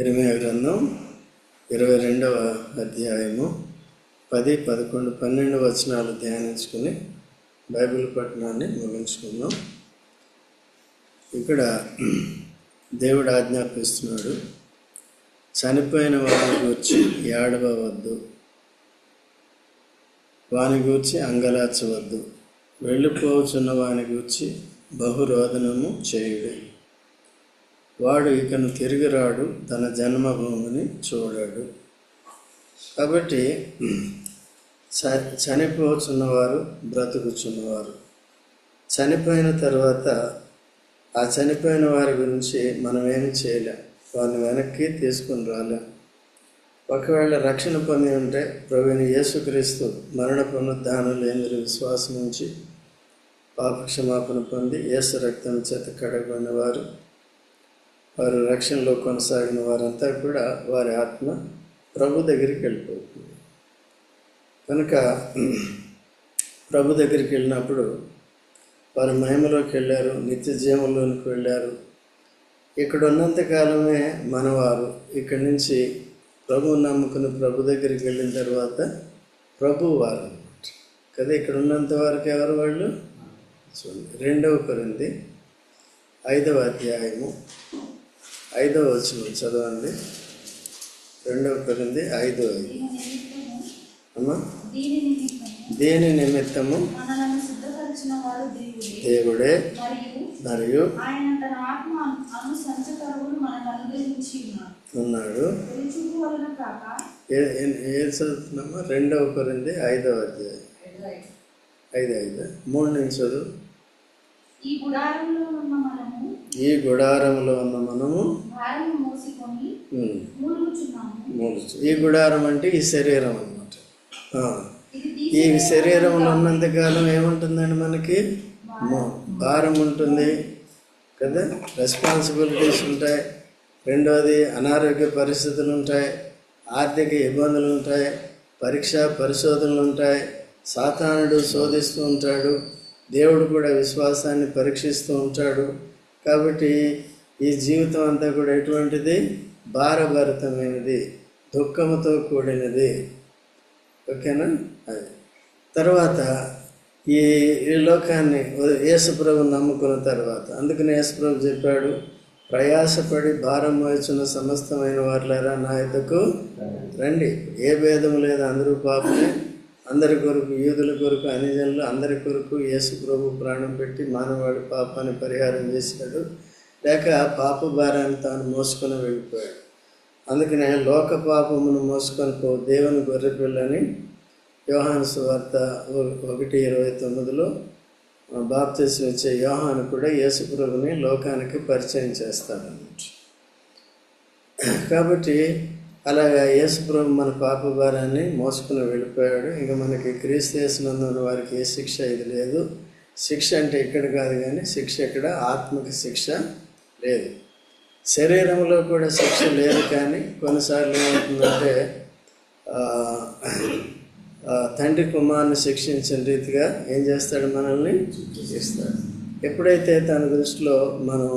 ఇర్మీయా గ్రంథం 22వ అధ్యాయము 10, 11, 12 వచనాలు ధ్యానించుకుని బైబిల్ పఠనాన్ని ముగించుకుందాం. ఇక్కడ దేవుడు ఆజ్ఞాపిస్తున్నాడు, చనిపోయిన వారిని గూర్చి ఏడవవద్దు, వాని గూర్చి అంగలార్చవద్దు, వెళ్ళిపోవచ్చున్న వాని గూర్చి బహురోదనము చేయుడు. వాడు ఇకను తిరిగి రాడు, తన జన్మభూమిని చూడాడు. కాబట్టి చనిపోచున్నవారు, బ్రతుకుచున్నవారు, చనిపోయిన తర్వాత ఆ చనిపోయిన వారి గురించి మనం ఏమి చేయలేం, వారిని వెనక్కి తీసుకుని రాలేం. ఒకవేళ రక్షణ పొంది ఉంటే ప్రభువైన యేసుక్రీస్తు మరణ పునరుద్ధానం లేని విశ్వాసం నుంచి పాప క్షమాపణ పొంది యేసు రక్తం చేత కడగబడిన వారు రక్షణలో కొనసాగిన వారంతా కూడా వారి ఆత్మ ప్రభు దగ్గరికి వెళ్ళిపోతుంది. కనుక ప్రభు దగ్గరికి వెళ్ళినప్పుడు వారు మహిమలోకి వెళ్ళారు, నిత్య జీవంలోనికి వెళ్ళారు. ఇక్కడ ఉన్నంతకాలమే మనవారు ఇక్కడి నుంచి ప్రభువు నమ్ముకుని ప్రభు దగ్గరికి వెళ్ళిన తర్వాత ప్రభు వారు అన్నమాట కదా. ఇక్కడ ఉన్నంత వరకు ఎవరు వాళ్ళు? చూడండి, 2 కొరింథీ 5వ అధ్యాయము 5వ వచనం చదవండి. 2 కొరింథీ 5:5. అమ్మా, దేని నిమిత్తము దేవుడే మరియు ఉన్నాడు. ఏం చదువుతున్నామా? 2 కొరింథీ 5వ అధ్యాయం 5:5. 3 నుంచి చదువు. ఈ గుడారంలో ఉన్న మనము ఈ గుడారం అంటే ఈ శరీరం అన్నమాట. ఈ శరీరంలో ఉన్నంతకాలం ఏముంటుందండి? మనకి భారం ఉంటుంది కదా, రెస్పాన్సిబిలిటీస్ ఉంటాయి. రెండోది అనారోగ్య పరిస్థితులు ఉంటాయి, ఆర్థిక ఇబ్బందులు ఉంటాయి, పరీక్ష పరిశోధనలు ఉంటాయి, సాతానుడు శోధిస్తూ ఉంటాడు, దేవుడు కూడా విశ్వాసాన్ని పరీక్షిస్తూ ఉంటాడు. కాబట్టి ఈ జీవితం అంతా కూడా ఎటువంటిది? భారభరితమైనది, దుఃఖముతో కూడినది. ఓకేనా? అది తర్వాత ఈ లోకాన్ని యేసుప్రభు నమ్ముకున్న తర్వాత, అందుకని యేసుప్రభు చెప్పాడు, ప్రయాసపడి భారం మోయుచున్న సమస్తమైన వారులారా నా యొద్దకు రండి. ఏ భేదం లేదు, అందరూ పాపమే, అందరి కొరకు, యూదుల కొరకు, అన్యజనులు అందరి కొరకు యేసు ప్రభు ప్రాణం పెట్టి మానవాడి పాపాన్ని పరిహారం చేశాడు. లేక పాప భారాన్ని తాను మోసుకొని వెళ్ళిపోయాడు. అందుకనే లోక పాపమును మోసుకొని దేవుని గొర్రెపిల్లని యోహాను సువార్త 1:29లో బాప్తిసం ఇచ్చే యోహాను కూడా యేసు ప్రభుని లోకానికి పరిచయం చేస్తాడన్నమాట. కాబట్టి అలాగా యేసు ప్రభు మన పాప భారాన్ని మోసుకుని వెళ్ళిపోయాడు. ఇంకా మనకి క్రీస్తు యేసునందున్న వారికి ఏ శిక్ష ఇది లేదు. శిక్ష అంటే ఇక్కడ కాదు, కానీ శిక్ష ఇక్కడ ఆత్మకి శిక్ష లేదు, శరీరంలో కూడా శిక్ష లేదు. కానీ కొన్నిసార్లు ఏమవుతుందంటే తండ్రి కుమారుని శిక్షించిన రీతిగా ఏం చేస్తాడు? మనల్ని శిక్షిస్తాడు. ఎప్పుడైతే తన దృష్టిలో మనం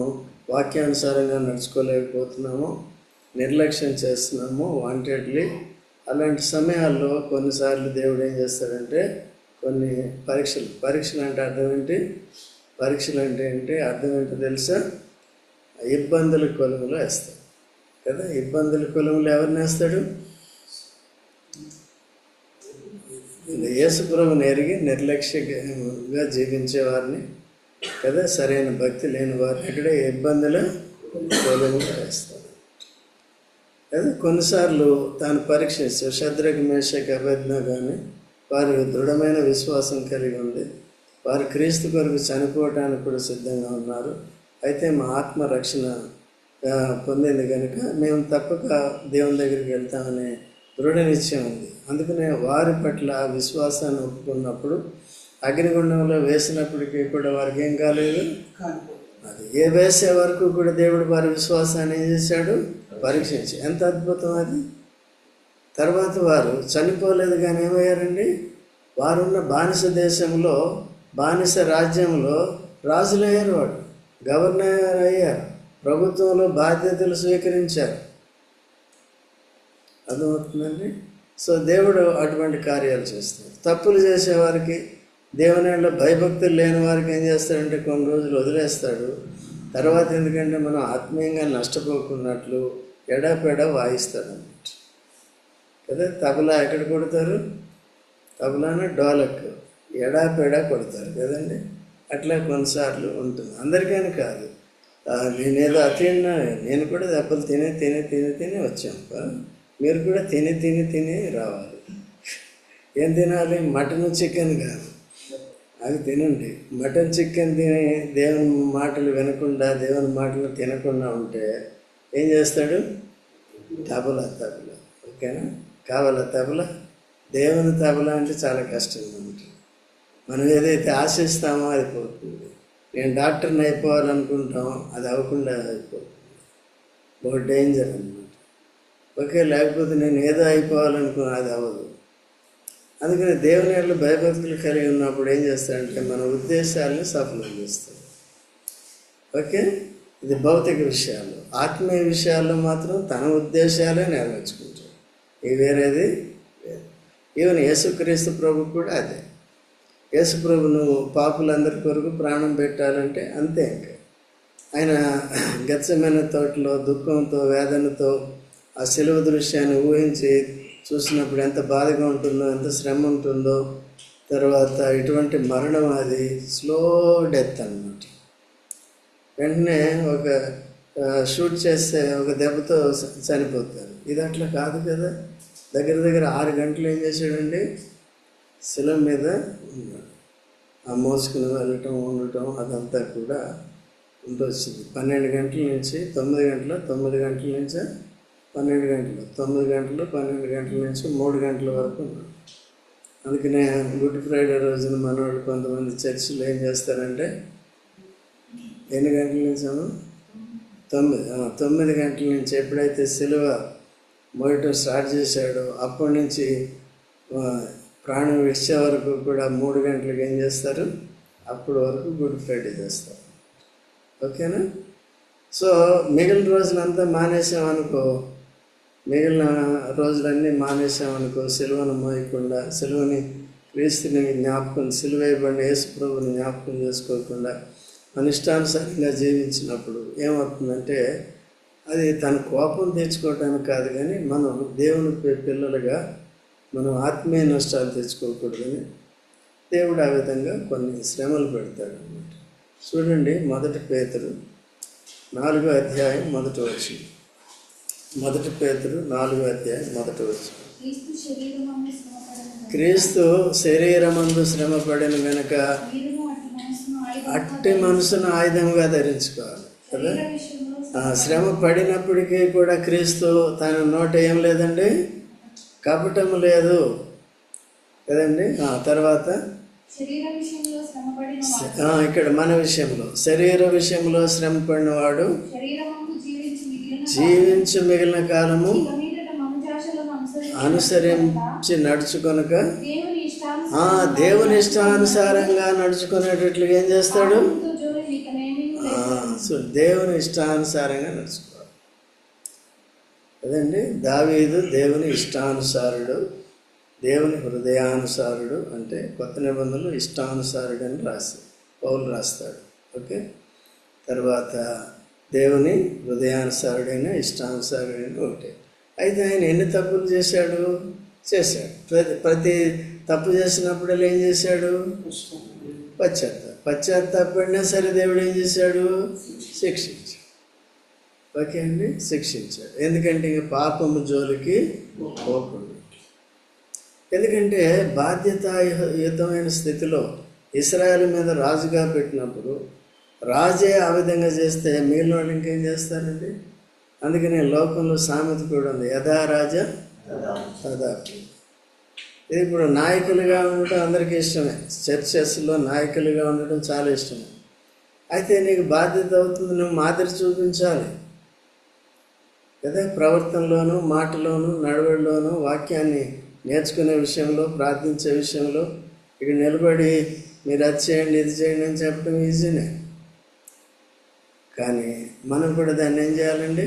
వాక్యానుసారంగా నడుచుకోలేకపోతున్నామో, నిర్లక్ష్యం చేస్తున్నాము వాంటెడ్లీ, అలాంటి సమయాల్లో కొన్నిసార్లు దేవుడు ఏం చేస్తాడంటే కొన్ని పరీక్షలు అంటే అర్థం ఏంటి? పరీక్షలు అంటే ఏంటి అర్థం ఏంటో తెలుసా? ఇబ్బందుల కొలుములో వేస్తాడు కదా. ఇబ్బందుల కొలుములు ఎవరిని వేస్తాడు? యేసుప్రభుని ఎరిగి నిర్లక్ష్యంగా జీవించే వారిని కదా, సరైన భక్తి లేని వారిని ఇక్కడే ఇబ్బందుల కొలుములో వేస్తాడు కదా. కొన్నిసార్లు తాను పరీక్షిస్తాడు. శద్రకు, మేషకు, అబేద్నెగో కానీ వారు దృఢమైన విశ్వాసం కలిగి ఉంది, వారు క్రీస్తు కొరకు చనిపోవటానికి కూడా సిద్ధంగా ఉన్నారు. అయితే మా ఆత్మ రక్షణ పొందింది కనుక మేము తప్పక దేవుని దగ్గరికి వెళ్తామనే దృఢ నిశ్చయం ఉంది. అందుకనే వారి పట్ల విశ్వాసాన్ని ఒప్పుకున్నప్పుడు అగ్నిగుండంలో వేసినప్పటికీ కూడా వారికి ఏం కాలేదు. అది ఏ వేసే వరకు కూడా దేవుడు వారి విశ్వాసాన్ని ఏం చేశాడు? పరీక్షించి. ఎంత అద్భుతం అది! తర్వాత వారు చనిపోలేదు కానీ ఏమయ్యారండి? వారున్న బానిస దేశంలో, బానిస రాజ్యంలో రాజులయ్యారు, వాడు గవర్నర్ అయ్యారు, ప్రభుత్వంలో బాధ్యతలు స్వీకరించారు. అర్థమవుతుందండి. సో దేవుడు అటువంటి కార్యాలు చేస్తాడు. తప్పులు చేసేవారికి, దేవుని యందు భయభక్తులు లేని వారికి ఏం చేస్తాడంటే కొన్ని రోజులు వదిలేస్తాడు. తర్వాత ఎందుకంటే మనం ఆత్మీయంగా నష్టపోకున్నట్లు ఎడాపెడా వాయిస్తాడు అన్నమాట కదా. తబలా ఎక్కడ కొడతారు? తబలాను డోలక్ ఎడాపెడా కొడతారు కదండి. అట్లా కొన్నిసార్లు ఉంటుంది, అందరికని కాదు. నేనేదో అతిన్నా, నేను కూడా దెబ్బలు తిని వచ్చాను. మీరు కూడా తిని రావాలి. ఏం తినాలి? మటన్ చికెన్ కాదు, అవి తినండి. మటన్ చికెన్ తిని దేవుని మాటలు వినకుండా, దేవుని మాటలు తినకుండా ఉంటే ఏం చేస్తాడు? తబలా. ఓకేనా? కావాలా తబలా? దేవుని తబలా అంటే చాలా కష్టంగా ఉంటుంది. మనం ఏదైతే ఆశిస్తామో అది పోతుంది. నేను డాక్టర్ని అయిపోవాలనుకుంటాం, అది అవ్వకుండా అయిపోతుంది. बहुत డేంజర్ అన్నమాట. ఓకే, లేకపోతే నేను ఏదో అయిపోవాలనుకున్నా అది అవ్వదు. అందుకని దేవుని యందు భయభక్తులు కలిగి ఉన్నప్పుడు ఏం చేస్తాడంటే మన ఉద్దేశాలని సఫలం చేస్తాడు. ఓకే, ఇది భౌతిక విషయాలు. ఆత్మీయ విషయాల్లో మాత్రం తన ఉద్దేశాలే నెరవేర్చుకుంటాడు. ఇవి వేరేది వేరు. ఈవెన్ యేసుక్రీస్తు ప్రభు కూడా అదే. యేసు ప్రభు నువ్వు పాపులందరి కొరకు ప్రాణం పెట్టాలంటే అంతే. ఇంకా ఆయన గెత్సెమనే తోటలో దుఃఖంతో, వేదనతో ఆ సిలువ దృశ్యాన్ని ఊహించి చూసినప్పుడు ఎంత బాధగా ఉంటుందో, ఎంత శ్రమ ఉంటుందో, తర్వాత ఇటువంటి మరణం అది స్లో డెత్ అన్నమాట. వెంటనే ఒక షూట్ చేస్తే ఒక దెబ్బతో చనిపోతారు. ఇది అట్లా కాదు కదా. దగ్గర 6 గంటలు ఏం చేశాడండి? శిల మీద ఉన్నాడు. ఆ మోసుకుని వెళ్ళటం, ఉండటం అదంతా కూడా ఉండొచ్చింది. 12 గంటల నుంచి 9 గంటల, 9 గంటల నుంచి 12 గంటలు, 9 గంటలు, 12 గంటల నుంచి 3 గంటల వరకు ఉన్నాడు. అందుకనే గుడ్ ఫ్రైడే రోజున మనవాళ్ళు కొంతమంది చర్చిలో ఏం చేస్తారంటే ఎన్ని గంటల నుంచాము? 9 గంటల నుంచి ఎప్పుడైతే సిలువ మోయటం స్టార్ట్ చేశాడో అప్పటి నుంచి ప్రాణం విడిచే వరకు కూడా 3 గంటలకు ఏం చేస్తారు? అప్పటి వరకు గుడ్ ఫ్రైడే చేస్తారు. ఓకేనా? సో మిగిలిన రోజులంతా మానేసామనుకో, మిగిలిన రోజులన్నీ మానేసామనుకో, సిలువను మోయకుండా, సిలువని క్రీస్తుని జ్ఞాపకం, సిలువ వేయబడిన యేసు ప్రభువుని జ్ఞాపకం చేసుకోకుండా మన ఇష్టానుసారంగా జీవించినప్పుడు ఏమవుతుందంటే అది తన కోపం తెచ్చుకోవటానికి కాదు, కానీ మనం దేవుని పిల్లలుగా మనం ఆత్మీయ నష్టాలు తెచ్చుకోకూడదని దేవుడు ఆ విధంగా కొన్ని శ్రమలు పెడతాడు అన్నమాట. చూడండి, 1 పేతురు 4వ అధ్యాయం 1వ వచనం. 1 పేతురు 4వ అధ్యాయం 1వ వచనం. క్రీస్తు శరీరమందు శ్రమపడిన వెనుక అట్టి మనసును ఆయుధంగా ధరించుకోవాలి కదా. శ్రమ పడినప్పటికీ కూడా క్రీస్తు తన నోట ఏం లేదండి, కపటం లేదు కదండి. తర్వాత ఇక్కడ మన విషయంలో, శరీర విషయంలో శ్రమ పడినవాడు జీవించు మిగిలిన కాలము అనుసరించి నడుచుకొనక దేవుని ఇష్టానుసారంగా నడుచుకునేటట్లుగా ఏం చేస్తాడు? సో దేవుని ఇష్టానుసారంగా నడుచుకోవాలి కదండి. దావీదు దేవుని ఇష్టానుసారుడు, దేవుని హృదయానుసారుడు. అంటే కొత్త నిబంధనలు ఇష్టానుసారుడు అని పౌలు రాస్తాడు. ఓకే, తర్వాత దేవుని హృదయానుసారుడైన ఇష్టానుసారుడైన ఒకటే. అయితే ఆయన ఎన్ని తప్పులు చేశాడు? ప్రతి తప్పు చేసినప్పుడు ఏం చేశాడు? పశ్చాత్తాపడినా సరే దేవుడు ఏం చేశాడు? శిక్షించాడు. ఓకే అండి, శిక్షించాడు. ఎందుకంటే ఇంక పాపము జోలికి పోకుండా. ఎందుకంటే బాధ్యతాయుతమైన స్థితిలో ఇశ్రాయేలు మీద రాజుగా పెట్టినప్పుడు రాజే ఆ విధంగా చేస్తే మిగిలిన వాళ్ళు ఇంకేం చేస్తారండి? అందుకనే లోకంలో సామెత కూడా ఉంది, యథా రాజా తథా. ఇది ఇప్పుడు నాయకులుగా ఉండటం అందరికీ ఇష్టమే. చర్చెస్లో నాయకులుగా ఉండటం చాలా ఇష్టమే. అయితే నీకు బాధ్యత అవుతుంది, నువ్వు మాదిరి చూపించాలి కదా. ప్రవర్తనలోను, మాటలోను, నడవడిలోను, వాక్యాన్ని నేర్చుకునే విషయంలో, ప్రార్థించే విషయంలో ఇక్కడ నిలబడి మీరు అది చేయండి, ఇది చేయండి అని చెప్పడం ఈజీనే. కానీ మనం కూడా దాన్ని ఏం చేయాలండి?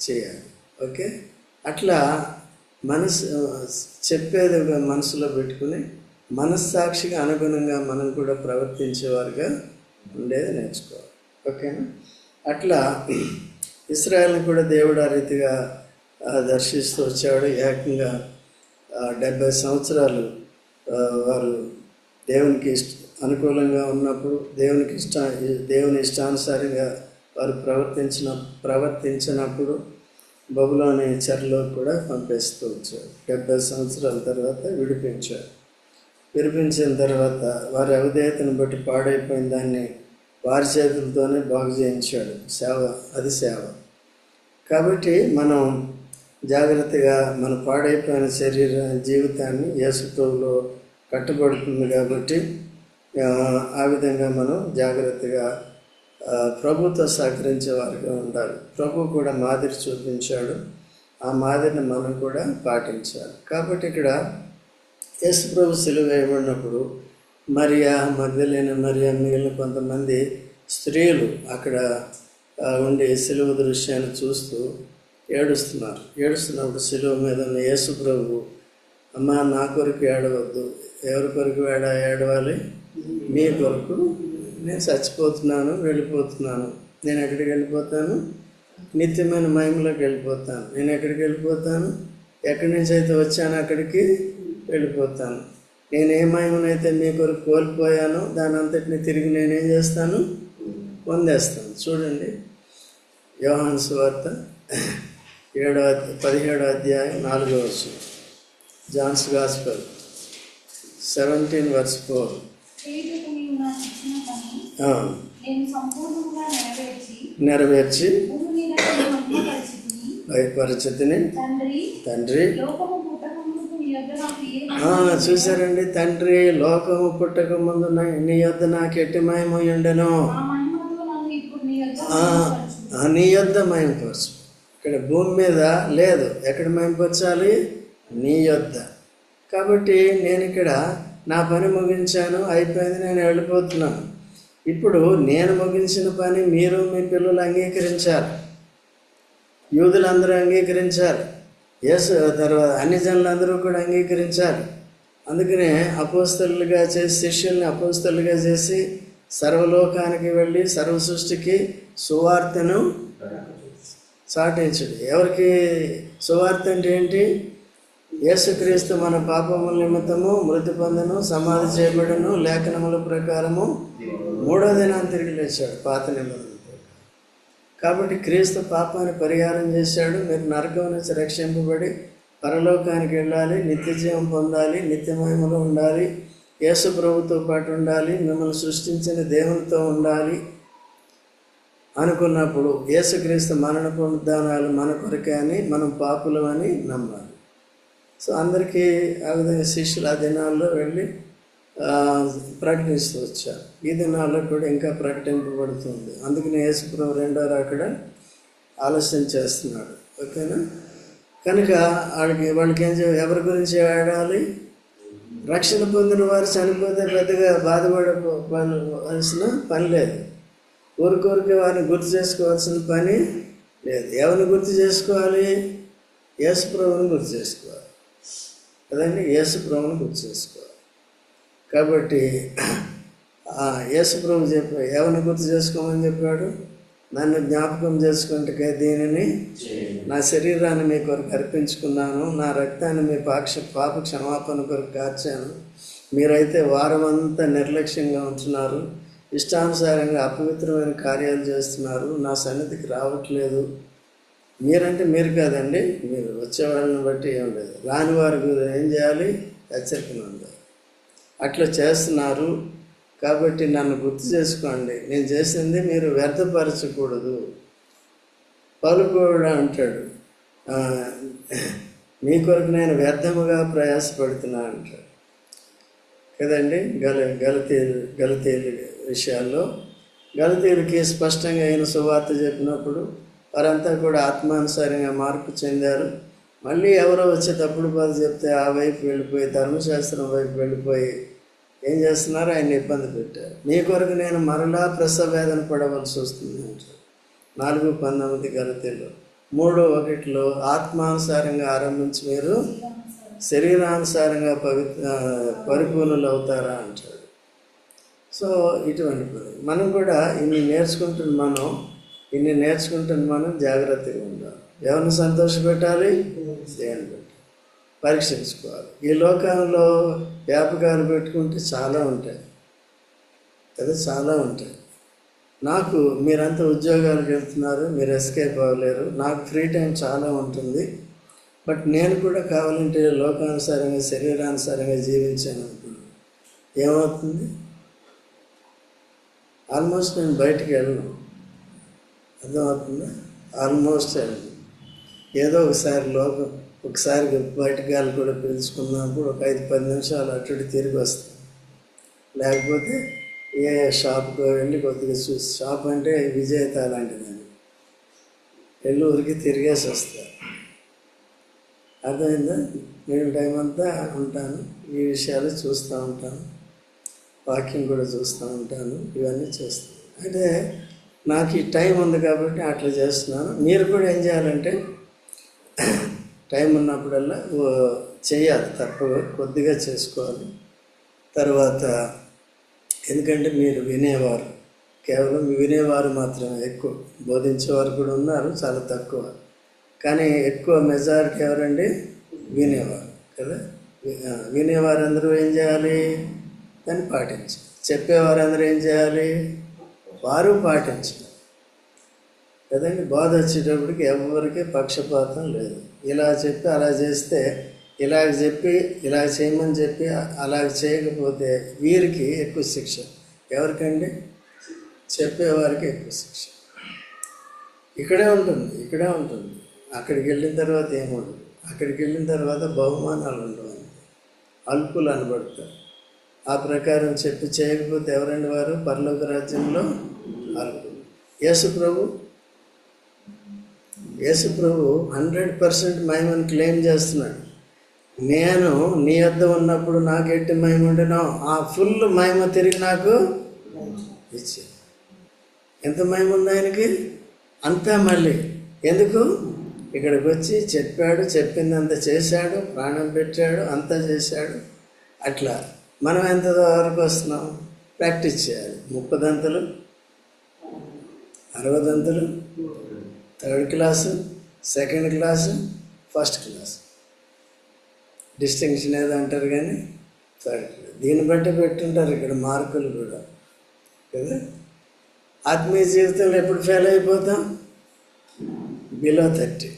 చేయాలి. ఓకే, అట్లా చెప్పేది మనసులో పెట్టుకుని మనస్సాక్షిగా అనుగుణంగా మనం కూడా ప్రవర్తించేవారుగా ఉండేది నేర్చుకోవాలి. ఓకేనా? అట్లా ఇశ్రాయేల్ని కూడా దేవుడు ఆ రీతిగా దర్శిస్తూ వచ్చాడు. ఏకంగా 70 సంవత్సరాలు వారు దేవునికి అనుకూలంగా ఉన్నప్పుడు దేవుని ఇష్టానుసారంగా వారు ప్రవర్తించినప్పుడు బబులోని చెరలో కూడా పంపిస్తూ వచ్చాడు. 70 సంవత్సరాల తర్వాత విడిపించిన తర్వాత వారి అవిధేయతను బట్టి పాడైపోయిన దాన్ని వారి చేతులతోనే బాగు చేయించాడు. సేవ. కాబట్టి మనం జాగ్రత్తగా మన పాడైపోయిన జీవితాన్ని యేసుప్రభులో కట్టబడుతుంది. కాబట్టి ఆ విధంగా మనం జాగ్రత్తగా ప్రభుతో సహకరించే వారిగా ఉండాలి. ప్రభు కూడా మాదిరి చూపించాడు. ఆ మాదిరిని మనం కూడా పాటించాలి. కాబట్టి ఇక్కడ యేసుప్రభు సిలువ వేయబడినప్పుడు మగ్దలేన మరియా మిగిలిన కొంతమంది స్త్రీలు అక్కడ ఉండి సిలువ దృశ్యాన్ని చూస్తూ ఏడుస్తున్నప్పుడు సిలువ మీద ఉన్న యేసుప్రభు, అమ్మ నా కొరకు ఏడవద్దు. ఎవరి కొరకు ఏడవాలి? మీ కొరకు. నేను చచ్చిపోతున్నాను, వెళ్ళిపోతున్నాను. నేను ఎక్కడికి వెళ్ళిపోతాను? నిత్యమైన మహిమలోకి వెళ్ళిపోతాను. నేను ఎక్కడికి వెళ్ళిపోతాను? ఎక్కడి నుంచి అయితే వచ్చాను అక్కడికి వెళ్ళిపోతాను. నేను ఏ మహిమనైతే మీ కొరకు కోల్పోయానో దాని అంతటిని తిరిగి నేనేం చేస్తాను? పొందేస్తాను. చూడండి, యోహాను సువార్త 17వ అధ్యాయం 4వ వచనం. Johne's gospel 17:4. నెరవేర్చి పరిస్థితిని తండ్రి చూశారండి. తండ్రి లోకము పుట్టక ముందు నీ యొద్ద నాకు ఎట్టి మహిమ ఉండెను, నీ యొద్ద మహిమపరచు. ఇక్కడ భూమి మీద లేదు. ఎక్కడ మహిమపరచాలి? నీ యొద్ద. కాబట్టి నేను ఇక్కడ నా పని ముగించాను, అయిపోయింది, నేను వెళ్ళిపోతున్నాను. ఇప్పుడు నేను ముగించిన పని మీరు మీ పిల్లలు అంగీకరించాలి, యూదులందరూ అంగీకరించాలి, తర్వాత అన్ని జనులందరూ కూడా అంగీకరించాలి. అందుకనే అపోస్తలుగా చేసి శిష్యుల్ని అపోస్తలుగా చేసి సర్వలోకానికి వెళ్ళి సర్వ సృష్టికి సువార్తను చాటించడు. ఎవరికి సువార్త అంటే ఏంటి? యేసుక్రీస్తు మన పాపముల నిమిత్తము మృతి పొందను, సమాధి చేయబడను, లేఖనముల ప్రకారము 3వ దినాన్ని తిరిగి లేచాడు, పాత నిబంధన. కాబట్టి క్రీస్తు పాపాన్ని పరిహారం చేశాడు. మీరు నరకం నుంచి రక్షింపబడి పరలోకానికి వెళ్ళాలి, నిత్య జీవం పొందాలి, నిత్య మహిమలో ఉండాలి, యేసు ప్రభుతో పాటు ఉండాలి, మిమ్మల్ని సృష్టించిన దేవునితో ఉండాలి అనుకున్నప్పుడు యేసుక్రీస్తు మరణ పునరుద్ధానాలు మన కొరకే అని, మనం పాపులం అని నమ్మాలి. సో అందరికీ ఆ విధంగా శిష్యులు ఆ దినాల్లో వెళ్ళి ప్రకటిస్తూ వచ్చారు. ఈ దినాల్లో కూడా ఇంకా ప్రకటింపబడుతుంది. అందుకని యేసుప్రభు 2వ రాకడ ఆలస్యం చేస్తున్నాడు. ఓకేనా? కనుక వాళ్ళకి ఎవరి గురించి ఆడాలి? రక్షణ పొందిన వారు చనిపోతే పెద్దగా బాధపడవలసిన పని లేదు. ఊరికొరికి వారిని గుర్తు చేసుకోవాల్సిన పని లేదు. ఎవరిని గుర్తు చేసుకోవాలి? యేసుప్రభుని గుర్తు చేసుకోవాలి కదండి. యేసుప్రభుని గుర్తు చేసుకోవాలి. కాబట్టి యేసుప్రభు ఎవరిని గుర్తు చేసుకోమని చెప్పాడు? నన్ను జ్ఞాపకం చేసుకుంటే దీనిని నా శరీరాన్ని మీ కొరకు అర్పించుకున్నాను, నా రక్తాన్ని మీ పాప క్షమాపణ కొరకు కార్చాను. మీరైతే వారమంతా నిర్లక్ష్యంగా ఉంటున్నారు, ఇష్టానుసారంగా అపవిత్రమైన కార్యాలు చేస్తున్నారు, నా సన్నిధికి రావట్లేదు. మీరంటే మీరు కాదండి, మీరు వచ్చేవాళ్ళని బట్టి ఏం లేదు. రాని వారికి ఏం చేయాలి? హెచ్చరికలు ఉండాలి. అట్లా చేస్తున్నారు కాబట్టి నన్ను గుర్తు చేసుకోండి. నేను చేసింది మీరు వ్యర్థపరచకూడదు. పౌలు కూడా అంటాడు, మీ కొరకు నేను వ్యర్థముగా ప్రయాసపడుతున్నా అంటాడు కదండి. గలతీయుల విషయాల్లో గలతీయులకి స్పష్టంగా ఆయన సువార్త చెప్పినప్పుడు వారంతా కూడా ఆత్మానుసారంగా మార్పు చెందారు. మళ్ళీ ఎవరో వచ్చే తప్పుడు బాధ చెప్తే ఆ వైపు వెళ్ళిపోయి, ధర్మశాస్త్రం వైపు వెళ్ళిపోయి ఏం చేస్తున్నారు? ఆయన ఇబ్బంది పెట్టారు. మీ కొరకు నేను మరలా ప్రసవ వేదన పడవలసి వస్తుంది అంటారు 4:19 గలతీయులు. 3:1 ఆత్మానుసారంగా ఆరంభించి మీరు శరీరానుసారంగా పరిపూర్ణులు అవుతారా అంటాడు. సో ఇటువంటి పని మనం కూడా ఇన్ని నేర్చుకుంటున్న మనం జాగ్రత్తగా ఉండాలి. ఎవరిని సంతోషపెట్టాలి? దేవుని పెట్టాలి. పరీక్షించుకోవాలి. ఈ లోకంలో వ్యాపకాలు పెట్టుకుంటే చాలా ఉంటాయి కదా, చాలా ఉంటాయి. నాకు మీరంతా ఉద్యోగాలకు వెళ్తున్నారు, మీరు ఎస్కేప్ అవ్వలేరు. నాకు ఫ్రీ టైం చాలా ఉంటుంది. బట్ నేను కూడా కావాలంటే లోకానుసారంగా శరీరానుసారంగా జీవించాను అనుకున్నాను. ఏమవుతుంది? ఆల్మోస్ట్ నేను బయటికి వెళ్ళను. అర్థమవుతుందా? ఆల్మోస్ట్ వెళ్ళను. ఏదో ఒకసారి బయటకు గాలి కూడా పీల్చుకున్నప్పుడు ఒక 5-10 నిమిషాలు అటు తిరిగి వస్తాను. లేకపోతే ఏ షాప్కి వెళ్ళి కొద్దిగా చూసి, షాప్ అంటే విజేత అలాంటిదని వెళ్ళి ఊరికి తిరిగేసి వస్తాను. అర్థమైందా? నేను టైం అంతా ఉంటాను, ఈ విషయాలు చూస్తూ ఉంటాను, వాకింగ్ కూడా చూస్తూ ఉంటాను, ఇవన్నీ చేస్తాను. అయితే నాకు ఈ టైం ఉంది కాబట్టి అట్లా చేస్తున్నాను. మీరు కూడా ఏం చేయాలంటే టైం ఉన్నప్పుడల్లా చేయాలి, తప్పగా కొద్దిగా చేసుకోవాలి. తర్వాత ఎందుకంటే మీరు వినేవారు, కేవలం వినేవారు మాత్రమే ఎక్కువ, బోధించేవారు కూడా ఉన్నారు చాలా తక్కువ. కానీ ఎక్కువ మెజారిటీ ఎవరండి? వినేవారు కదా. వినేవారందరూ ఏం చేయాలి? దాన్ని పాటించాలి. చెప్పేవారందరూ ఏం చేయాలి? వారు పాటించాలి కదండి. బాధ వచ్చేటప్పటికి ఎవరికి పక్షపాతం లేదు. ఇలా చెప్పి అలా చేస్తే, ఇలాగ చెప్పి ఇలా చేయమని చెప్పి అలా చేయకపోతే వీరికి ఎక్కువ శిక్ష. ఎవరికండి? చెప్పేవారికి ఎక్కువ శిక్ష. ఇక్కడే ఉంటుంది. అక్కడికి వెళ్ళిన తర్వాత ఏముండదు. అక్కడికి వెళ్ళిన తర్వాత బహుమానాలు ఉండవు, అల్పులు అనబడతారు. ఆ ప్రకారం చెప్పి చేయకపోతే ఎవరండి వారు? పరలోక రాజ్యంలో అల్పులు. యేసు ప్రభు 100% మహిమను క్లెయిమ్ చేస్తున్నాడు. నేను నీ వద్ద ఉన్నప్పుడు నాకు ఎట్టి మహిమ ఉండేనో ఆ ఫుల్ మహిమ తిరిగి నాకు ఇచ్చి. ఎంత మహిమ ఉంది ఆయనకి? అంతా మళ్ళీ ఎందుకు? ఇక్కడికి వచ్చి చెప్పాడు, చెప్పిందంత చేశాడు, ప్రాణం పెట్టాడు, అంతా చేశాడు. అట్లా మనం ఎంతవరకు వస్తున్నాం? ప్రాక్టీస్ చేయాలి. 30 దంతలు, 60 దంతలు, 3rd class, 2nd class, 1st class. Distinction ఏదో అంటారు కానీ 3rd క్లాస్. దీన్ని బట్టి పెట్టుంటారు ఇక్కడ మార్కులు కూడా కదా. ఆత్మీయ జీవితంలో ఎప్పుడు ఫెయిల్ అయిపోతాం? బిలో 30.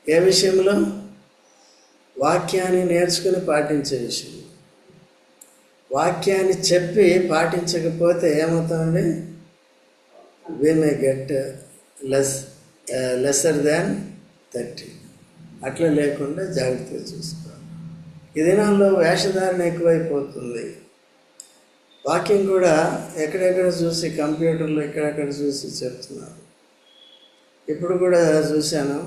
ఏ విషయంలో? వాక్యాన్ని నేర్చుకుని పాటించే విషయంలో. వాక్యాన్ని చెప్పి పాటించకపోతే ఏమవుతామండి? we may get lesser than 30. అట్లా లేకుండా జాగ్రత్తగా చూసుకోవాలి. ఈ దినాల్లో వేషధారణ ఎక్కువైపోతుంది. వాక్యం కూడా ఎక్కడెక్కడ చూసి, కంప్యూటర్లో ఎక్కడెక్కడ చూసి చెప్తున్నారు. ఇప్పుడు కూడా చూశాను,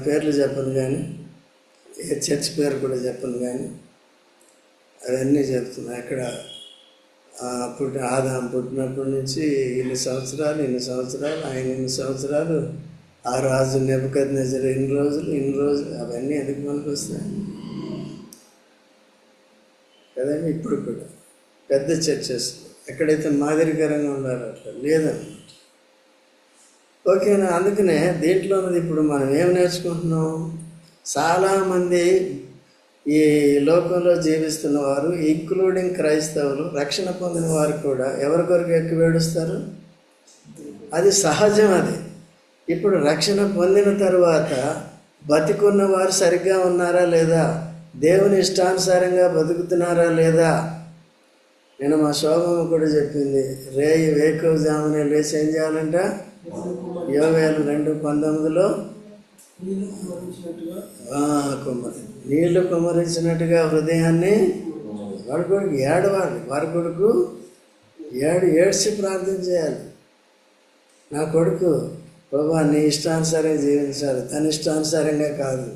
పేర్లు చెప్పను కానీ, ఏ చర్చ్ పేరు కూడా చెప్పను కానీ, అవన్నీ చెప్తున్నాయి. అక్కడ ఆదాం పుట్టినప్పటి నుంచి ఇన్ని సంవత్సరాలు, ఆయన ఇన్ని సంవత్సరాలు, ఆ రాజు నెబుకద్నెజరు ఇన్ని రోజులు, అవన్నీ ఎందుకు మనకు వస్తాయి కదండి. ఇప్పుడు కూడా పెద్ద చర్చెస్ ఎక్కడైతే మాదిరికరంగా ఉండాలో అట్లా లేదన్నమాట. ఓకేనా? అందుకనే దీంట్లో ఉన్నది ఇప్పుడు మనం ఏం నేర్చుకుంటున్నాం? చాలామంది ఈ లోకంలో జీవిస్తున్న వారు, ఇంక్లూడింగ్ క్రైస్తవులు, రక్షణ పొందిన వారు కూడా ఎవరి కొరకు ఎక్కువ ఏడుస్తారు? అది సహజం. అది ఇప్పుడు రక్షణ పొందిన తర్వాత బతికున్న వారు సరిగ్గా ఉన్నారా లేదా? దేవుని ఇష్టానుసారంగా బతుకుతున్నారా లేదా? నేను మా శోభమ్మ కూడా చెప్పింది, వేకువజామునే లేచి ఏం చేయాలంట? యోవేలు 2:19 నీళ్లు కుమ్మరించినట్టుగా హృదయాన్ని వాడి కొడుకు ఏడవాలి. వారి కొడుకు ఏడ్చి ప్రార్థన చేయాలి. నా కొడుకు ప్రభా నీ ఇష్టానుసారంగా జీవించాలి, తన ఇష్టానుసారంగా కాదు.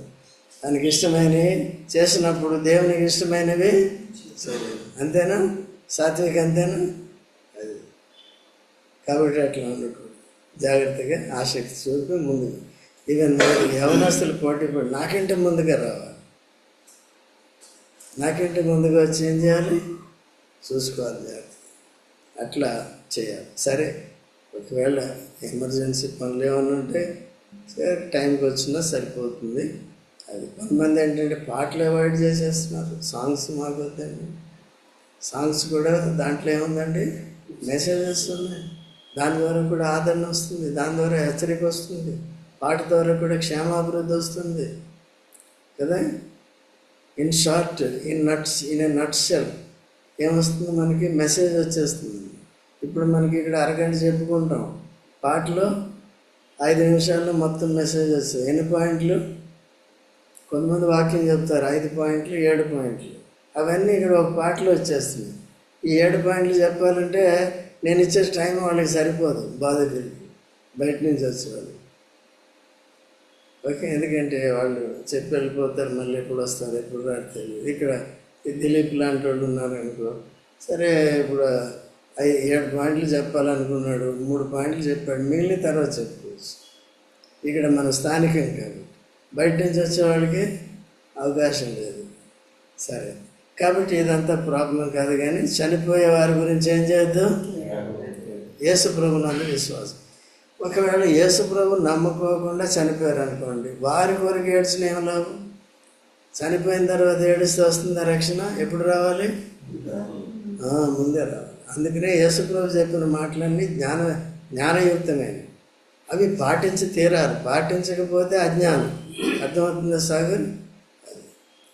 తనకి ఇష్టమైనవి చేసినప్పుడు దేవునికి ఇష్టమైనవి చేయలేదు. అంతేనా? సాత్విక అంతేనా? అది కాబట్టి అట్లా ఉండకూడదు. జాగ్రత్తగా ఆసక్తి చూపి ముందుకు. ఈవెన్ మీరు యవనస్తులు పోటీ పడి నాకంటే ముందుగా రావాలి, నాకంటే ముందుగా వచ్చి ఏం చేయాలి, చూసుకోవాలి జాగ్రత్త. అట్లా చేయాలి. సరే, ఒకవేళ ఎమర్జెన్సీ పనులు ఏమైనా ఉంటే సరే టైంకి వచ్చినా సరిపోతుంది. అది కొంతమంది ఏంటంటే పాటలు అవాయిడ్ చేసేస్తున్నారు. సాంగ్స్ మాకు వద్దండి. సాంగ్స్ కూడా దాంట్లో ఏముందండి, మెసేజెస్ ఉన్నాయి. దాని ద్వారా కూడా ఆదరణ వస్తుంది, దాని ద్వారా హెచ్చరిక వస్తుంది, పాట ద్వారా కూడా క్షేమాభివృద్ధి వస్తుంది కదా. In short, in a nutshell ఏమొస్తుంది, మనకి మెసేజ్ వచ్చేస్తుంది. ఇప్పుడు మనకి ఇక్కడ అరగంట చెప్పుకుంటాం, పాటలో 5 నిమిషాల్లో మొత్తం మెసేజ్ వస్తుంది. ఎన్ని పాయింట్లు, కొంతమంది వాక్యం చెప్తారు 5 పాయింట్లు 7 పాయింట్లు, అవన్నీ ఇక్కడ ఒక పాటలో వచ్చేస్తుంది. ఈ 7 పాయింట్లు చెప్పాలంటే నేను ఇచ్చే టైం వాళ్ళకి సరిపోదు, బాధితులకి, బయట నుంచి వచ్చేవాళ్ళు. ఓకే, ఎందుకంటే వాళ్ళు చెప్పి వెళ్ళిపోతారు, మళ్ళీ ఎప్పుడు వస్తారు ఎప్పుడు రాదు తెలియదు. ఇక్కడ దిలీప్ లాంటి వాళ్ళు ఉన్నారు అనుకో, సరే ఇప్పుడు 7 పాయింట్లు చెప్పాలనుకున్నాడు, 3 పాయింట్లు చెప్పాడు, మిగిలిన తర్వాత చెప్పుకోవచ్చు. ఇక్కడ మన స్థానికం కాబట్టి బయట నుంచి వచ్చేవాళ్ళకి అవకాశం లేదు. సరే, కాబట్టి ఇదంతా ప్రాబ్లం కాదు. కానీ చనిపోయే వారి గురించి ఏం చేద్దాం, యేసు ప్రభునందు విశ్వాసం. ఒకవేళ యేసు ప్రభు నమ్ముకోకుండా చనిపోయారు అనుకోండి, వారి కొరకు ఏడ్చిన ఏం లాభం? చనిపోయిన తర్వాత ఏడుస్తూ వస్తుందా రక్షణ? ఎప్పుడు రావాలి? ముందే రావాలి. అందుకనే యేసు ప్రభు చెప్పిన మాటలన్నీ జ్ఞానయుక్తమైనవి. అవి పాటించి తీరాలి, పాటించకపోతే అజ్ఞానం. అర్థమవుతుందా సాగర్?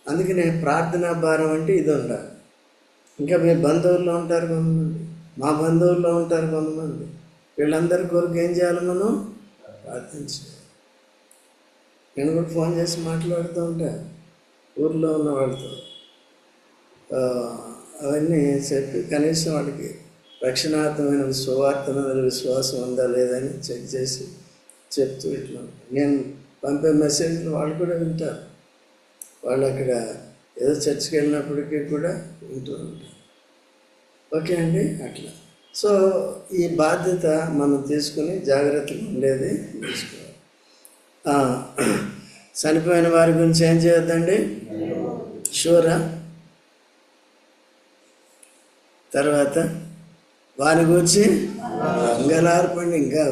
అందుకనే ప్రార్థనా భారం అంటే ఇది ఉండాలి. ఇంకా మీ బంధువుల్లో ఉంటారు కొంతమంది, మా బంధువుల్లో ఉంటారు కొంతమంది, వీళ్ళందరి కొరకు ఏం చేయాలి, మనం ప్రార్థించాలి. నేను కూడా ఫోన్ చేసి మాట్లాడుతూ ఉంటాను ఊర్లో ఉన్న వాళ్ళతో, అవన్నీ చెప్పి కనీసం వాడికి రక్షణార్థమైన సువార్త మీద విశ్వాసం ఉందా లేదని చెక్ చేసి చెప్తూ ఇట్లా నేను పంపే మెసేజ్లు వాళ్ళు కూడా వింటారు. వాళ్ళు అక్కడ ఏదో చర్చికి వెళ్ళినప్పటికీ కూడా వింటూ ఉంటారు. ఓకే అండి, అట్లా. సో ఈ బాధ్యత మనం తీసుకుని జాగ్రత్తగా ఉండేది తీసుకోవాలి. చనిపోయిన వారి గురించి ఏం చేయొద్దండి, షూరా. తర్వాత వారి గురించి అంగలార్పండి. ఇంకా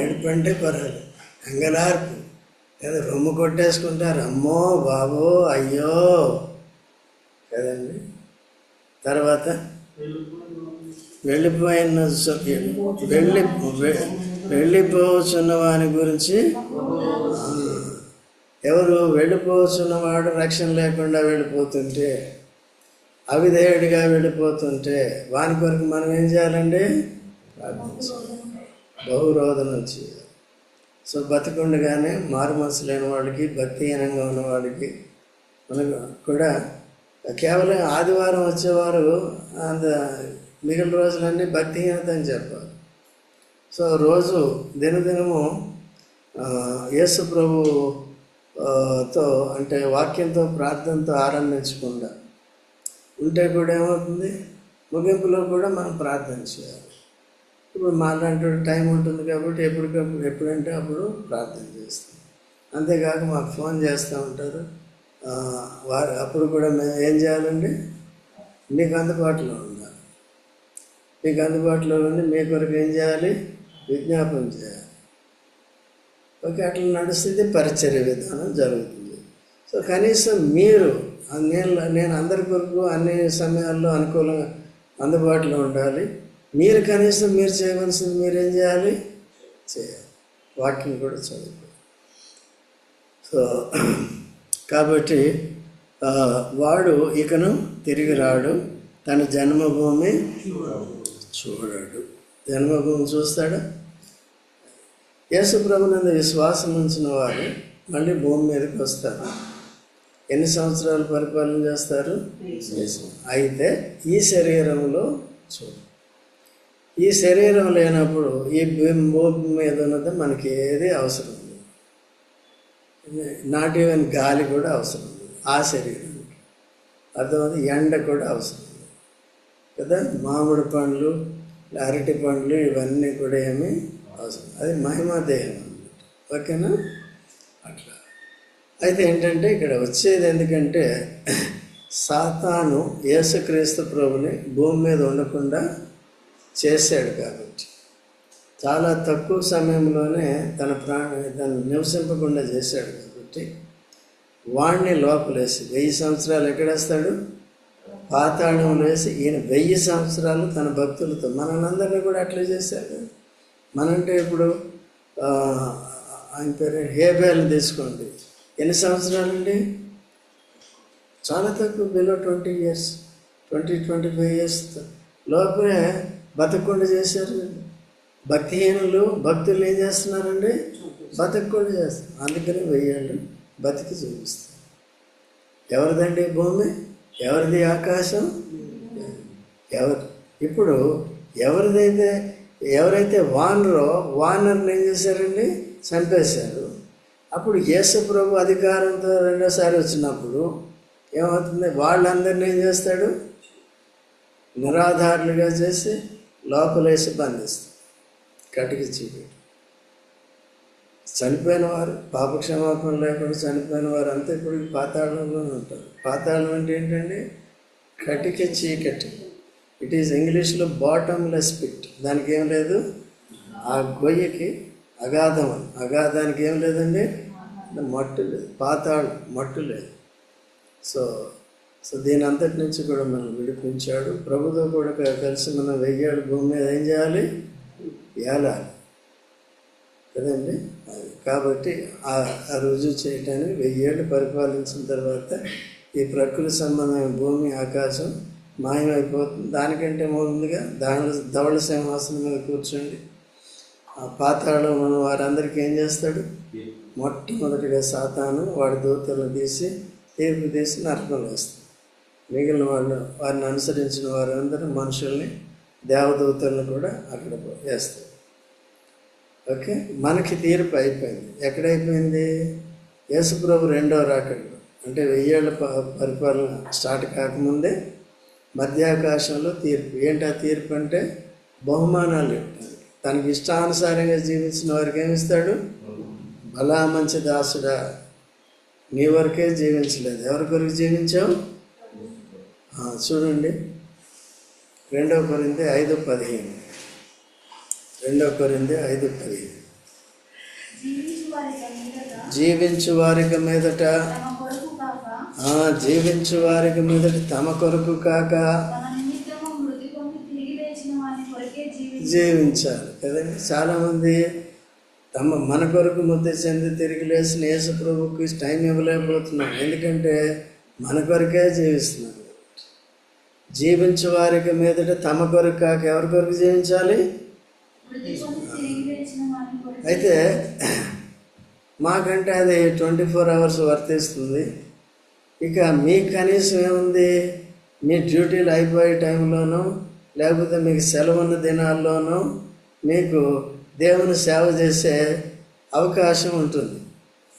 ఏడుపంటే పర్వాలేదు, అంగలార్పు కదా. రొమ్ము కొట్టేసుకుంటారు, అమ్మో బాబో అయ్యో కదండి. తర్వాత వెళ్ళిపోవచ్చున్న వాని గురించి, ఎవరు వెళ్ళిపోవచ్చున్నవాడు రక్షణ లేకుండా వెళ్ళిపోతుంటే, అవిధేయుడిగా వెళ్ళిపోతుంటే వాని కొరకు మనం ఏం చేయాలండి, ప్రార్థించాలి, బహురోధన చేయాలి. సో బతికుండగానే మారు మనసు లేని వాళ్ళకి, భక్తిహీనంగా ఉన్న వాళ్ళకి మనకు కూడా కేవలం ఆదివారం వచ్చేవారు మిగిలిన రోజులన్నీ భక్తిహీనత అని చెప్పాలి. సో రోజు దినదినము యేసు ప్రభుతో అంటే వాక్యంతో ప్రార్థనతో ఆరంభించకుండా ఉంటే కూడా ఏమవుతుంది, ముగింపులో కూడా మనం ప్రార్థన చేయాలి. ఇప్పుడు మాట్లాడే టైం ఉంటుంది కాబట్టి ఎప్పుడంటే అప్పుడు ప్రార్థన చేస్తాం. అంతేకాక మాకు ఫోన్ చేస్తూ ఉంటారు వారు, అప్పుడు కూడా మేము ఏం చేయాలండి, మీకు అందుబాటులో ఉండాలి. మీకు అందుబాటులో ఉండి మీ కొరకు ఏం చేయాలి, విజ్ఞాపన చేయాలి. ఓకే, అట్లా నడుస్తుంది, పరిచర్య విధానం జరుగుతుంది. సో కనీసం మీరు నేను అందరి కొరకు అన్ని సమయాల్లో అనుకూలంగా అందుబాటులో ఉండాలి. మీరు కనీసం మీరు చేయవలసింది మీరేం చేయాలి, వాక్యం కూడా చదువుకోవాలి. సో కాబట్టి వాడు ఇకను తిరిగి రాడు, తన జన్మభూమి చూడడు. జన్మభూమి చూస్తాడా? యేసు ప్రభునందు విశ్వాసం ఉంచిన వారు మళ్ళీ భూమి మీదకి వస్తారు. ఎన్ని సంవత్సరాలు పరిపాలన చేస్తారు? అయితే ఈ శరీరంలో చూడు, ఈ శరీరం లేనప్పుడు ఈ భూమి మీద ఉన్నది మనకి ఏది అవసరం లేదు. నాట్ ఈవెన్ గాలి కూడా అవసరం లేదు ఆ శరీరానికి. అర్థమైంది? ఎండ కూడా అవసరం లేదు కదా. మామిడి పండ్లు, అరటి పండ్లు ఇవన్నీ కూడా ఏమీ అవసరం. అది మహిమా దేహం అన్నమాట. ఓకేనా? అట్లా అయితే ఏంటంటే ఇక్కడ వచ్చేది ఎందుకంటే సాతాను యేసుక్రీస్తు ప్రభుని భూమి మీద ఉండకుండా చేశాడు కాబట్టి, చాలా తక్కువ సమయంలోనే తను నివసింపకుండా చేశాడు కాబట్టి వాణ్ణి లోపలేసి 1000 సంవత్సరాలు ఎక్కడేస్తాడు? పాతాళంలో వేసి ఈయన 1000 సంవత్సరాలు తన భక్తులతో మనందరినీ కూడా అట్లా చేశాడు. మనంటే ఇప్పుడు ఆయన పేరు హేబేల్ని తీసుకోండి, ఎన్ని సంవత్సరాలండి? చాలా తక్కువ, బిలో 20 years, 25 years లోపలే బతకకుండా చేశారు. భక్తిహీనులు భక్తులు ఏం చేస్తున్నారండి? బతకకుండా చేస్తారు. అందుకని 1000 ఏళ్ళు బతికి చూపిస్తారు. ఎవరిదండి భూమి? ఎవరిది ఆకాశం? ఇప్పుడు ఎవరైతే వానర్ని ఏం చేశారండి? చంపేశారు. అప్పుడు యేసు ప్రభు అధికారంతో రెండోసారి వచ్చినప్పుడు ఏమవుతుంది? వాళ్ళందరినీ ఏం చేస్తాడు? నిరాధారులుగా చేసి లోపలేసి బంధిస్తాడు. కటికి చీకటి. చనిపోయిన వారు, పాపక్షమాపణ లేకుండా చనిపోయిన వారు అంతా ఇప్పుడు పాతాళంలోనే ఉంటారు. పాతాళం అంటే ఏంటండి? కటిక చీకటి. ఇట్ ఈజ్ ఇంగ్లీష్లో బాటమ్లెస్ పిట్. దానికి ఏం లేదు, ఆ గొయ్యకి అగాధం. అగాధానికి ఏం లేదండి? మట్టు లేదు. పాతాళం, మట్టు లేదు. సో దీని అంతటి నుంచి కూడా మనం విడిపించాడు. ప్రభుతో కూడా కలిసి మనం 1000 ఏళ్ళు భూమి మీద ఏం చేయాలి? ఏలాలి కదండి. కాబట్టి ఆ రుజువు చేయటానికి 1000 ఏళ్ళు పరిపాలించిన తర్వాత ఈ ప్రకృతి సంబంధమైన భూమి ఆకాశం మాయమైపోతుంది. దానికంటే ముందుగా ధవళ సింహాసనం మీద కూర్చోండి. ఆ పాతాళం మనం వారందరికీ ఏం చేస్తాడు? మొట్టమొదటిగా సాతాను వాడి దూతలను తీసి తీర్పు తీసి నరకంలో వేస్తాడు. మిగిలిన వారిని అనుసరించిన వారందరూ మనుషుల్ని, దేవదూతలను కూడా అక్కడ వేస్తారు. ఓకే, మనకి తీర్పు అయిపోయింది. ఎక్కడైపోయింది? యేసుప్రభు రెండవ రాకడలో, అంటే 1000 ఏళ్ళ పరిపాలన స్టార్ట్ కాకముందే మధ్యాకాశంలో తీర్పు. ఏంటి ఆ తీర్పు అంటే? బహుమానాలు ఇవ్వటానికి. తనకి ఇష్టానుసారంగా జీవించిన వారికి ఏమిస్తాడు? బలా మంచి దాసుడా, నీ వరకే జీవించలేదు, ఎవరి కొరకు జీవించావు? చూడండి 2 కొరింథీ 5:15. 2 కొరింథీ 5:15. జీవించు వారికి మీదట తమ కొరకు కాక జీవించాలి కదండి. చాలామంది మన కొరకు ముద్ద చెంది తిరిగి లేచిన యేసు ప్రభుకి టైం ఇవ్వలేకపోతున్నాం. ఎందుకంటే మన కొరకే జీవిస్తున్నాం. జీవించే వారికి మీదట తమ కొరకు కాక ఎవరి కొరకు జీవించాలి? అయితే మాకంటే అది 24 hours వర్తిస్తుంది. ఇక మీకు కనీసం ఏముంది? మీ డ్యూటీలు అయిపోయే టైంలోనూ లేకపోతే మీకు సెలవున్న దినాల్లోనూ మీకు దేవుని సేవ చేసే అవకాశం ఉంటుంది.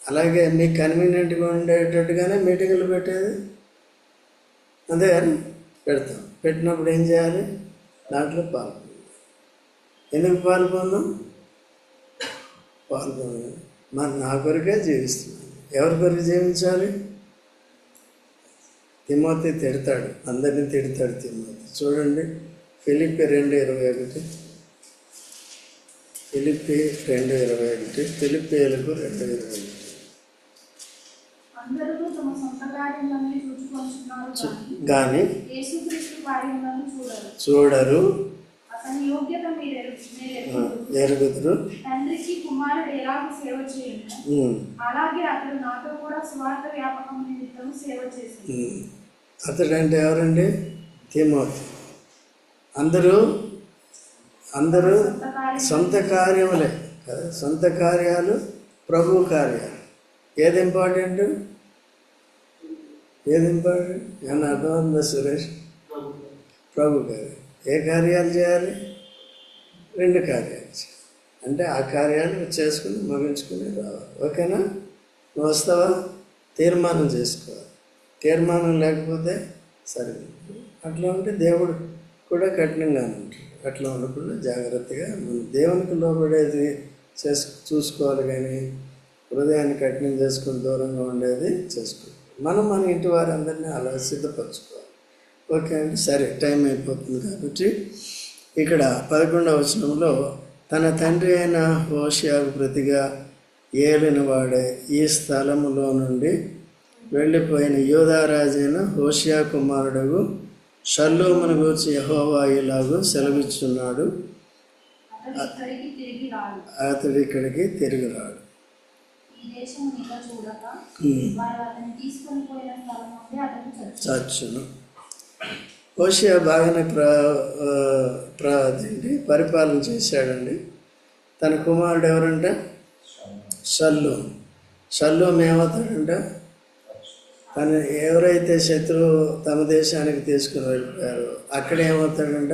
అలాగే మీకు కన్వీనియంట్గా ఉండేటట్టుగానే మీటింగులు పెట్టేది అంతేగాని పెడతాం. పెట్టినప్పుడు ఏం చేయాలి? దాంట్లో పాల్గొనాలి. ఎందుకు పాల్గొన్నాం? పాల్గొనాలి. మరి నా కొరకే జీవిస్తున్నాను. ఎవరి కొరకు జీవించాలి? తిమోతి తిడతాడు, అందరినీ తిడతాడు తిమోతి. చూడండి ఫిలిప్పీ 2:21. ఫిలిప్పీ 2:21. ఫిలిప్పీలకు 2:21. కానీ చూడరు, ఎరుగుదురు. తండ్రికి కుమారుడు ఎలాగ సేవ చేయను, అలాగే అతడు నాతో కూడా స్వార్థ వ్యాపకం నిమిత్తం సేవ చేశాడు. అతడు అంటే ఎవరండి? తిమోతి. అందరూ సొంత కార్యములే కదా. సొంత కార్యాలు, ప్రభు కార్యాలు. ఏది ఇంపార్టెంట్? ఏమన్నా అర్థమవుతుందా సురేష్? ప్రభు కార్యం. ఏ కార్యాలు చేయాలి? 2 కార్యాలు చేయాలి. అంటే ఆ కార్యాలు చేసుకుని ముగించుకుని రావాలి. ఓకేనా? నువ్వు వస్తావా? తీర్మానం చేసుకోవాలి. తీర్మానం లేకపోతే సరే. అట్లా ఉంటే దేవుడు కూడా కఠినంగానే ఉంటాడు. అట్లా ఉండకుండా జాగ్రత్తగా మనం దేవునికి లోబడేది చూసుకోవాలి, కానీ హృదయాన్ని కఠినం చేసుకుని దూరంగా ఉండేది చేసుకోవాలి. మనం మన ఇంటి వారందరినీ అలా సిద్ధపరచుకోవాలి. ఓకే అండి, సరే టైం అయిపోతుంది కాబట్టి ఇక్కడ 11వ వచనంలో తన తండ్రి అయిన హోషేయకు ప్రతిగా ఏలిన వాడే ఈ స్థలములో నుండి వెళ్ళిపోయిన యూదారాజైన హోషేయ కుమారుడు షల్లూమును గూర్చి యెహోవా ఇలాగూ సెలవిస్తున్నాడు, అతడు ఇక్కడికి తిరిగి రాడు. చచ్చును. హోషేయ బాగానే పరిపాలన చేశాడండి. తన కుమారుడు ఎవరంటే షల్లూము. షల్లూము ఏమవుతాడంటే, తను ఎవరైతే శత్రువు తమ దేశానికి తీసుకుని వెళ్ళిపోయారో అక్కడ ఏమవుతాడంట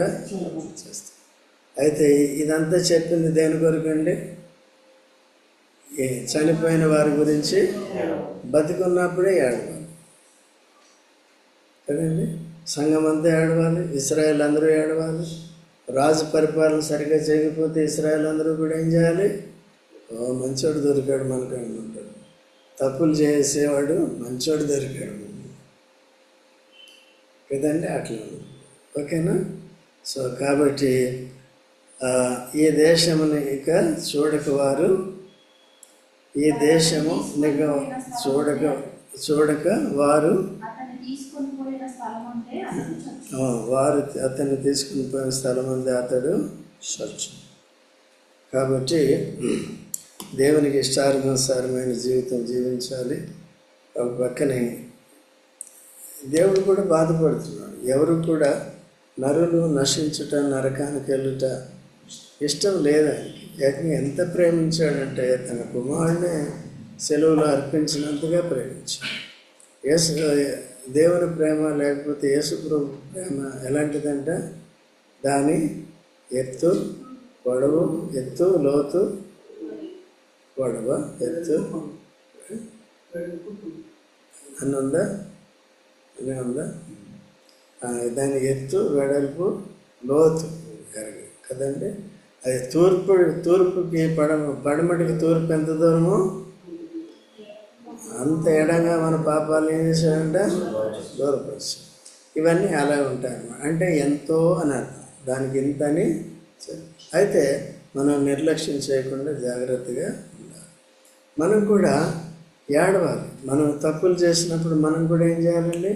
చేస్తాడు. అయితే ఇదంతా చెప్పింది దేని కొరకండి? చనిపోయిన వారి గురించి బతికున్నప్పుడే ఏడవాలి కదండి. సంఘం అంతా ఏడవాలి, ఇశ్రాయేల్ అందరూ ఏడవాలి. రాజు పరిపాలన సరిగ్గా చేయకపోతే ఇశ్రాయేల్ అందరూ కూడా ఏం చేయాలి? మంచోడు దొరికాడు మనకు అనుకుంటాడు. తప్పులు చేసేవాడు మంచోడు దొరికాడు కదండి, అట్లా. ఓకేనా? సో కాబట్టి ఈ దేశముని ఇక చూడక వారు, ఈ దేశము నిక చూడక వారు అతన్ని తీసుకుని పోయిన స్థలం అందే అతడు చచ్చు. కాబట్టి దేవునికి ఇష్టానుసారమైన జీవితం జీవించాలి. ఒక పక్కనే దేవుడు కూడా బాధపడుతున్నాడు. ఎవరు కూడా నరులు నశించుట, నరకానికి వెళ్ళుట ఇష్టం లేదానికి. ఏకంగా ఎంత ప్రేమించాడంటే తన కుమారుడిని సెలవులో అర్పించినంతగా ప్రేమించాడు. దేవుని ప్రేమ లేకపోతే యేసు ప్రభు ప్రేమ ఎలాంటిదంటే దాని ఎత్తు, పొడవు, ఎత్తు, లోతు, పొడవ, ఎత్తు అని ఉందా? అనే ఉందా? దాని ఎత్తు, వెడల్పు, లోతు కదండి. అది తూర్పుకి పడమటికి తూర్పు ఎంత దూరమో అంత ఎడంగా మన పాపాలు ఏం చేశాడంటే దూరపరిచాడు. ఇవన్నీ అలా ఉంటాయి. అంటే ఎంతో అని అర్థం, దానికి ఇంత అని. అయితే మనం నిర్లక్ష్యం చేయకుండా జాగ్రత్తగా ఉండాలి. మనం కూడా ఏడవాలి. మనం తప్పులు చేసినప్పుడు మనం కూడా ఏం చేయాలండి?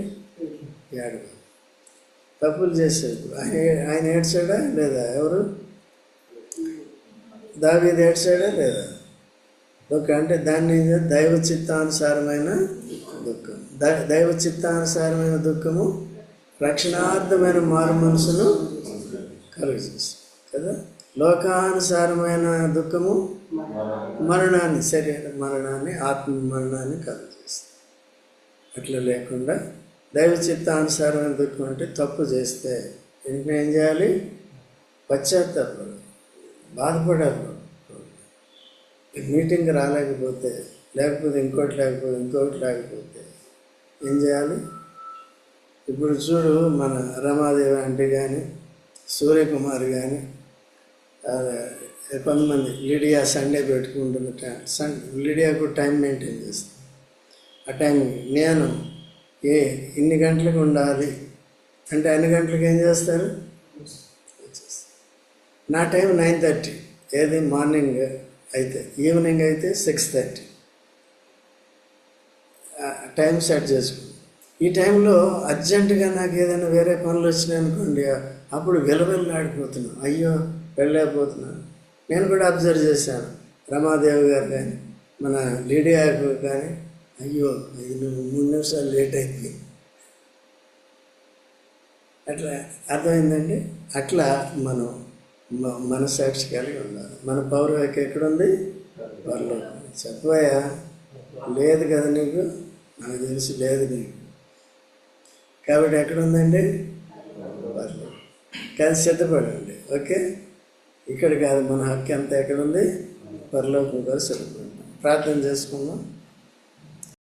ఏడవాలి. తప్పులు చేసేప్పుడు ఆయన ఏడ్చాడా లేదా? ఎవరు? దావీదు ఏడ్చాడా లేదా? దుఃఖం అంటే దాన్ని దైవ చిత్తానుసారమైన దుఃఖం. దైవ చిత్తానుసారమైన దుఃఖము రక్షణార్థమైన మారు మనసును కలుగజేస్తుంది కదా. లోకానుసారమైన దుఃఖము మరణాన్ని, శరీర మరణాన్ని, ఆత్మ మరణాన్ని కలుగజేస్తుంది. అట్లా లేకుండా దైవ చిత్తానుసారమైన దుఃఖం అంటే తప్పు చేస్తే వెంటనే ఏం చేయాలి? పశ్చాత్తాపడాలి, బాధపడాలి. మీటింగ్ రాలేకపోతే, లేకపోతే ఇంకోటి లేకపోతే ఏం చేయాలి? ఇప్పుడు చూడు, మన రమాదేవి అంటే కానీ, సూర్యకుమార్ కానీ, కొంతమంది లిడియా సండే పెట్టుకుంటుంది. లిడియాకు టైం మెయింటైన్ చేస్తుంది. ఆ టైం నేను ఇన్ని గంటలకు ఉండాలి అంటే అన్ని గంటలకు ఏం చేస్తారు? నా టైం 9:30. ఏది? మార్నింగ్ అయితే. ఈవినింగ్ అయితే 6:30 టైం సెట్ చేసుకుంది. ఈ టైంలో అర్జెంటుగా నాకు ఏదైనా వేరే పనులు వచ్చినాయి అనుకోండి, అప్పుడు విలవిల్లాడిపోతున్నాను. అయ్యో వెళ్ళలేకపోతున్నాను. నేను కూడా అబ్జర్వ్ చేశాను. రమాదేవి గారు కానీ, మన లీడియాకు కానీ, అయ్యో 3 నిమిషాలు లేట్ అయిపోయింది. అట్లా అర్థమైందండి. అట్లా మనం మనసాక్షి కలిగి ఉండాలి. మన పౌరవాక్యం ఎక్కడుంది? పరలోకం. చెప్పవయ్యా, లేదు కదా నీకు? నాకు తెలిసి లేదు నీకు. కాబట్టి ఎక్కడుందండి? పరలోకం. కానీ సిద్ధపడండి. ఓకే, ఇక్కడ కాదు. మన హక్కు అంతా ఎక్కడుంది? పరలోకం కూడా సిద్ధపడండి. ప్రార్థన చేసుకుందాం.